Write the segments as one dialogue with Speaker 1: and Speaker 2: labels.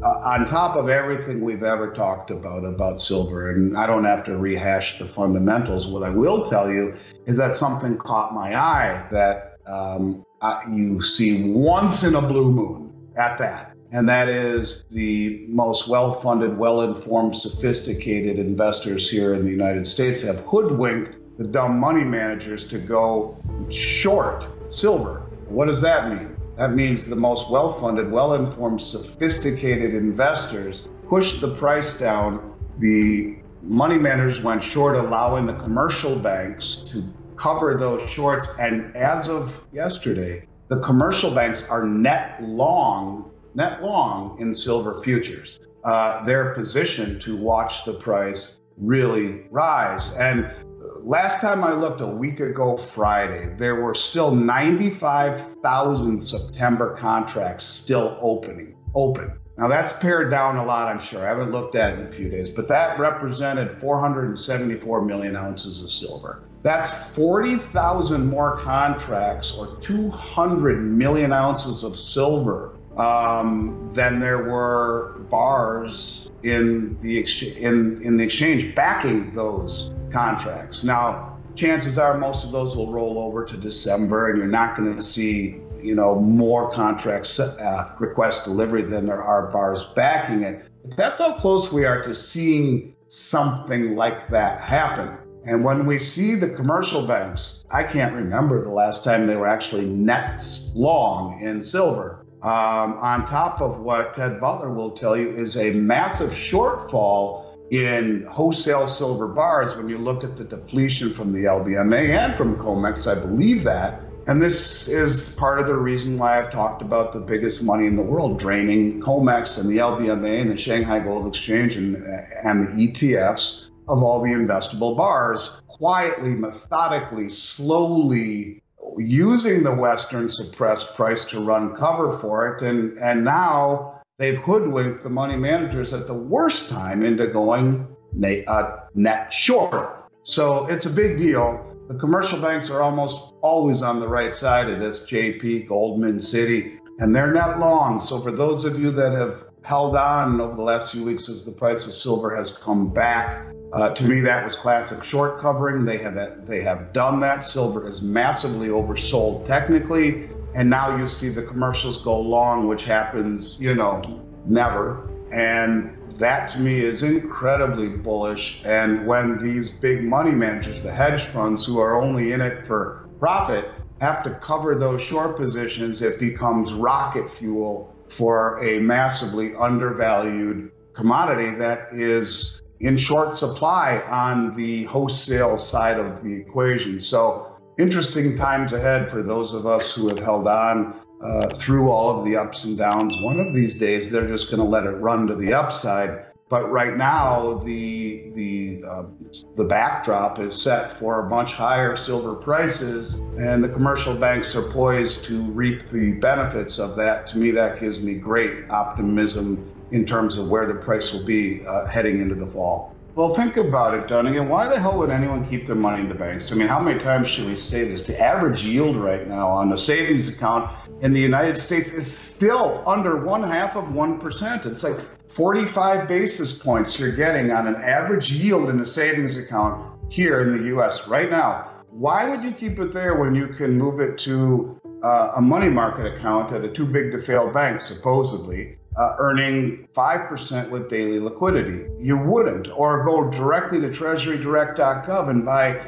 Speaker 1: on top of everything we've ever talked about silver, and I don't have to rehash the fundamentals, what I will tell you is that something caught my eye that you see once in a blue moon at that. And that is the most well-funded, well-informed, sophisticated investors here in the United States have hoodwinked the dumb money managers to go short silver. What does that mean? That means the most well-funded, well-informed, sophisticated investors pushed the price down. The money managers went short, allowing the commercial banks to cover those shorts. And as of yesterday, the commercial banks are net long in silver futures. They're positioned to watch the price really rise. And last time I looked, a week ago Friday, there were still 95,000 September contracts still open. Now that's pared down a lot, I'm sure. I haven't looked at it in a few days, but that represented 474 million ounces of silver. That's 40,000 more contracts, or 200 million ounces of silver than there were bars in the exchange backing those contracts. Now, chances are most of those will roll over to December, and you're not going to see, more contracts request delivery than there are bars backing it. But that's how close we are to seeing something like that happen. And when we see the commercial banks, I can't remember the last time they were actually net long in silver. On top of what Ted Butler will tell you is a massive shortfall in wholesale silver bars when you look at the depletion from the LBMA and from COMEX, I believe that. And this is part of the reason why I've talked about the biggest money in the world draining COMEX and the LBMA and the Shanghai Gold Exchange and the ETFs of all the investable bars, quietly, methodically, slowly using the Western suppressed price to run cover for it. And now they've hoodwinked the money managers at the worst time into going net short. So it's a big deal. The commercial banks are almost always on the right side of this, JP, Goldman, Citi, and they're net long. So for those of you that have held on over the last few weeks as the price of silver has come back, to me, that was classic short covering. They have done that. Silver is massively oversold technically. And now you see the commercials go long, which happens, never. And that to me is incredibly bullish. And when these big money managers, the hedge funds who are only in it for profit, have to cover those short positions, it becomes rocket fuel for a massively undervalued commodity that is in short supply on the wholesale side of the equation. So interesting times ahead for those of us who have held on through all of the ups and downs. One of these days, they're just going to let it run to the upside. But right now, the backdrop is set for much higher silver prices, and the commercial banks are poised to reap the benefits of that. To me, that gives me great optimism in terms of where the price will be heading into the fall. Well, think about it, Dunning. Why the hell would anyone keep their money in the banks? I mean, how many times should we say this? The average yield right now on a savings account in the United States is still under 0.5%. It's like 45 basis points you're getting on an average yield in a savings account here in the U.S. right now. Why would you keep it there when you can move it to a money market account at a too big to fail bank, supposedly, earning 5% with daily liquidity? You wouldn't. Or go directly to treasurydirect.gov and buy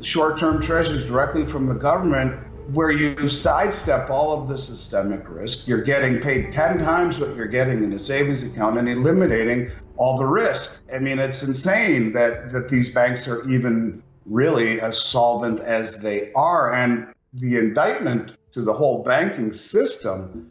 Speaker 1: short-term treasuries directly from the government, where you sidestep all of the systemic risk. You're getting paid 10 times what you're getting in a savings account and eliminating all the risk. I mean, it's insane that these banks are even really as solvent as they are. And the indictment to the whole banking system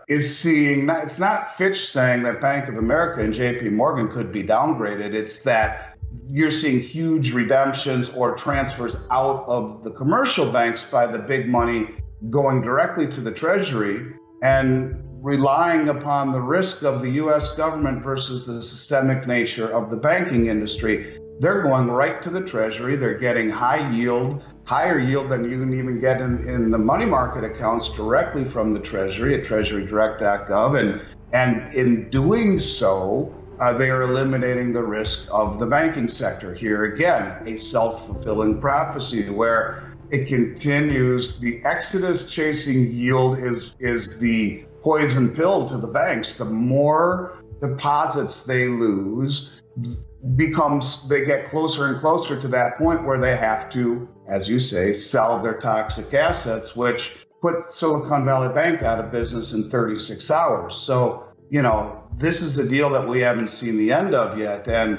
Speaker 1: is seeing, it's not Fitch saying that Bank of America and JP Morgan could be downgraded. It's that you're seeing huge redemptions or transfers out of the commercial banks by the big money going directly to the Treasury and relying upon the risk of the U.S. government versus the systemic nature of the banking industry. They're going right to the Treasury. They're getting high yield, higher yield than you can even get in the money market accounts directly from the Treasury at treasurydirect.gov. And in doing so, they are eliminating the risk of the banking sector. Here again, a self-fulfilling prophecy where it continues. The exodus chasing yield is the poison pill to the banks. The more deposits they lose, they get closer and closer to that point where they have to, as you say, sell their toxic assets, which put Silicon Valley Bank out of business in 36 hours. So, this is a deal that we haven't seen the end of yet. And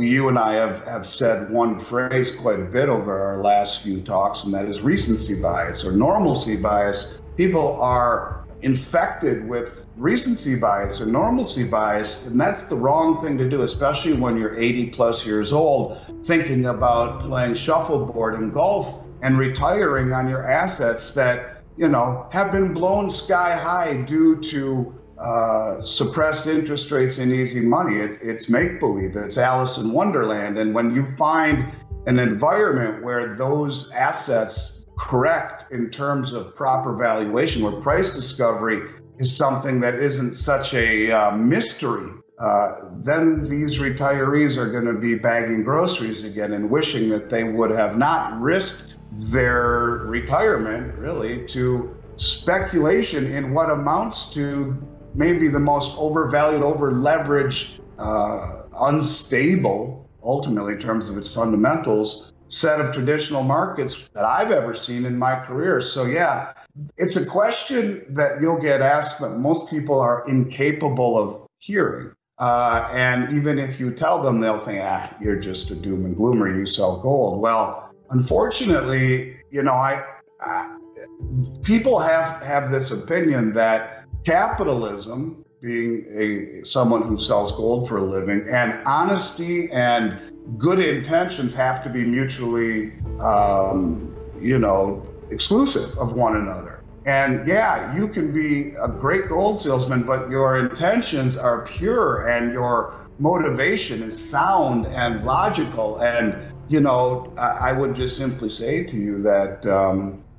Speaker 1: you and I have said one phrase quite a bit over our last few talks, and that is recency bias or normalcy bias. People are infected with recency bias or normalcy bias, and that's the wrong thing to do, especially when you're 80 plus years old, thinking about playing shuffleboard and golf and retiring on your assets that, have been blown sky high due to suppressed interest rates and easy money. It's make-believe. It's Alice in Wonderland. And when you find an environment where those assets correct in terms of proper valuation, where price discovery is something that isn't such a mystery, then these retirees are going to be bagging groceries again and wishing that they would have not risked their retirement, really, to speculation in what amounts to maybe the most overvalued, over-leveraged, unstable, ultimately in terms of its fundamentals, set of traditional markets that I've ever seen in my career. So yeah, it's a question that you'll get asked, but most people are incapable of hearing. And even if you tell them, they'll think, you're just a doom and gloomer, you sell gold. Well, unfortunately, people have this opinion that capitalism, being someone who sells gold for a living, and honesty and good intentions have to be mutually, exclusive of one another. And yeah, you can be a great gold salesman, but your intentions are pure and your motivation is sound and logical. And, I would just simply say to you that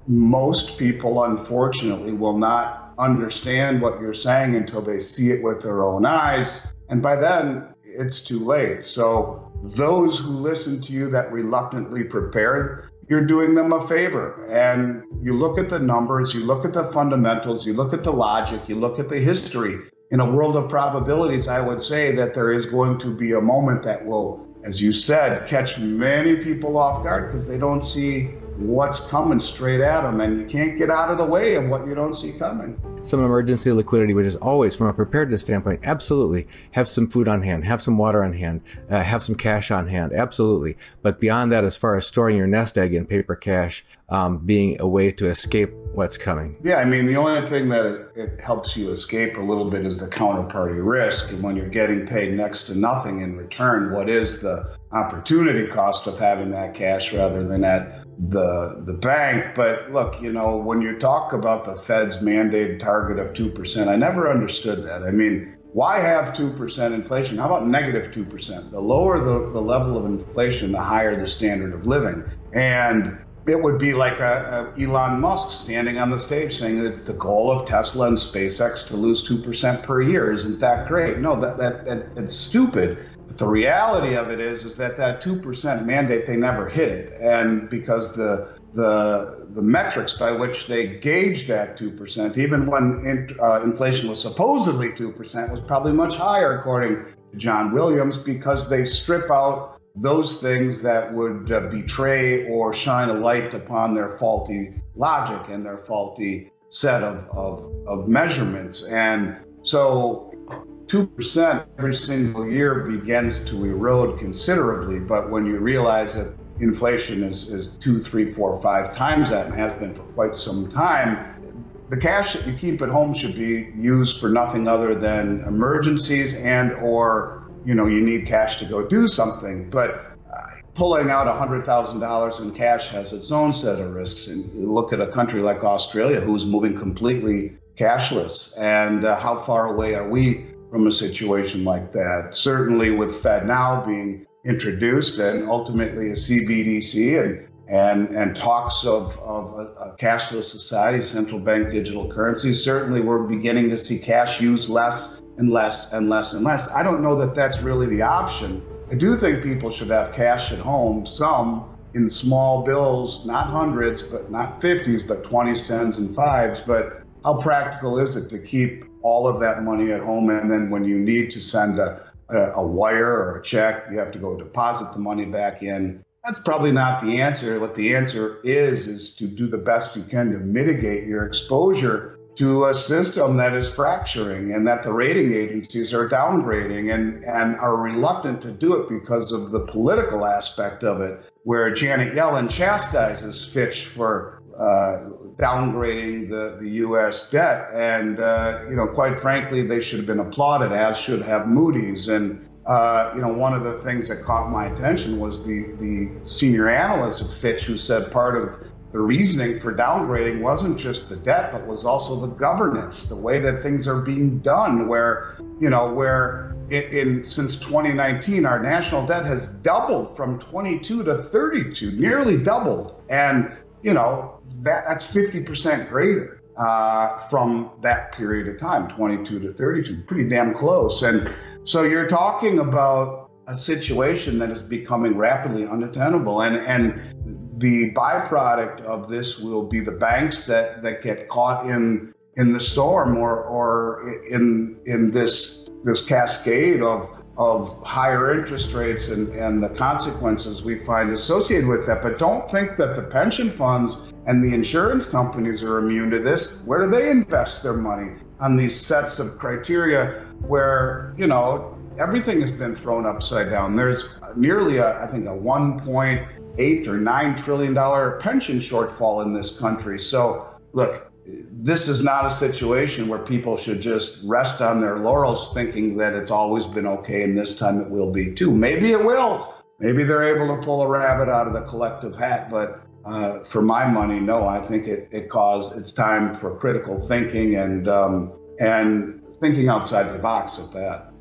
Speaker 1: most people, unfortunately, will not understand what you're saying until they see it with their own eyes. And by then, it's too late. So those who listen to you that reluctantly prepared, you're doing them a favor. And you look at the numbers, you look at the fundamentals, you look at the logic, you look at the history. In a world of probabilities, I would say that there is going to be a moment that will, as you said, catch many people off guard because they don't see what's coming straight at them, and you can't get out of the way of what you don't see coming.
Speaker 2: Some emergency liquidity, which is always, from a preparedness standpoint, absolutely. Have some food on hand, have some water on hand, have some cash on hand, absolutely. But beyond that, as far as storing your nest egg in paper cash, being a way to escape what's coming.
Speaker 1: Yeah, I mean, the only thing that it helps you escape a little bit is the counterparty risk. And when you're getting paid next to nothing in return, what is the opportunity cost of having that cash rather than at the bank? But look, when you talk about the Fed's mandated target of 2%, I never understood that. I mean, why have 2% inflation? How about negative 2%? The lower the level of inflation, the higher the standard of living. And it would be like Elon Musk standing on the stage saying that it's the goal of Tesla and SpaceX to lose 2% per year. Isn't that great? No, that's stupid. But the reality of it is that 2% mandate, they never hit it. And because the metrics by which they gauge that 2%, even when inflation was supposedly 2%, was probably much higher, according to John Williams, because they strip out those things that would betray or shine a light upon their faulty logic and their faulty set of measurements. And so 2% every single year begins to erode considerably. But when you realize that inflation is 2, 3, 4, 5 times that and has been for quite some time, the cash that you keep at home should be used for nothing other than emergencies and or you need cash to go do something. But pulling out $100,000 in cash has its own set of risks. And you look at a country like Australia, who's moving completely cashless. And how far away are we from a situation like that? Certainly with Fed now being introduced and ultimately a CBDC and talks of a cashless society, central bank digital currency, certainly we're beginning to see cash used less and less and less and less. I don't know that that's really the option. I do think people should have cash at home, some in small bills, not hundreds, but not 50s, but 20s, 10s, and 5s. But how practical is it to keep all of that money at home, and then when you need to send a wire or a check, you have to go deposit the money back in? That's probably not the answer. What the answer is to do the best you can to mitigate your exposure to a system that is fracturing and that the rating agencies are downgrading and are reluctant to do it because of the political aspect of it, where Janet Yellen chastises Fitch for downgrading the U.S. debt. And, quite frankly, they should have been applauded, as should have Moody's. And, one of the things that caught my attention was the senior analyst at Fitch, who said part of the reasoning for downgrading wasn't just the debt, but was also the governance, the way that things are being done, where since 2019, our national debt has doubled from 22 to 32, nearly doubled. And, that's 50% greater from that period of time, 22 to 32, pretty damn close. And so you're talking about a situation that is becoming rapidly unattainable. And the byproduct of this will be the banks that get caught in the storm or in this cascade of higher interest rates and the consequences we find associated with that. But don't think that the pension funds and the insurance companies are immune to this. Where do they invest their money? On these sets of criteria where, everything has been thrown upside down. There's nearly a 1.8 or $9 trillion pension shortfall in this country. So look, this is not a situation where people should just rest on their laurels thinking that it's always been okay and this time it will be too. Maybe it will. Maybe they're able to pull a rabbit out of the collective hat. But for my money, no, I think it's time for critical thinking and thinking outside the box at that.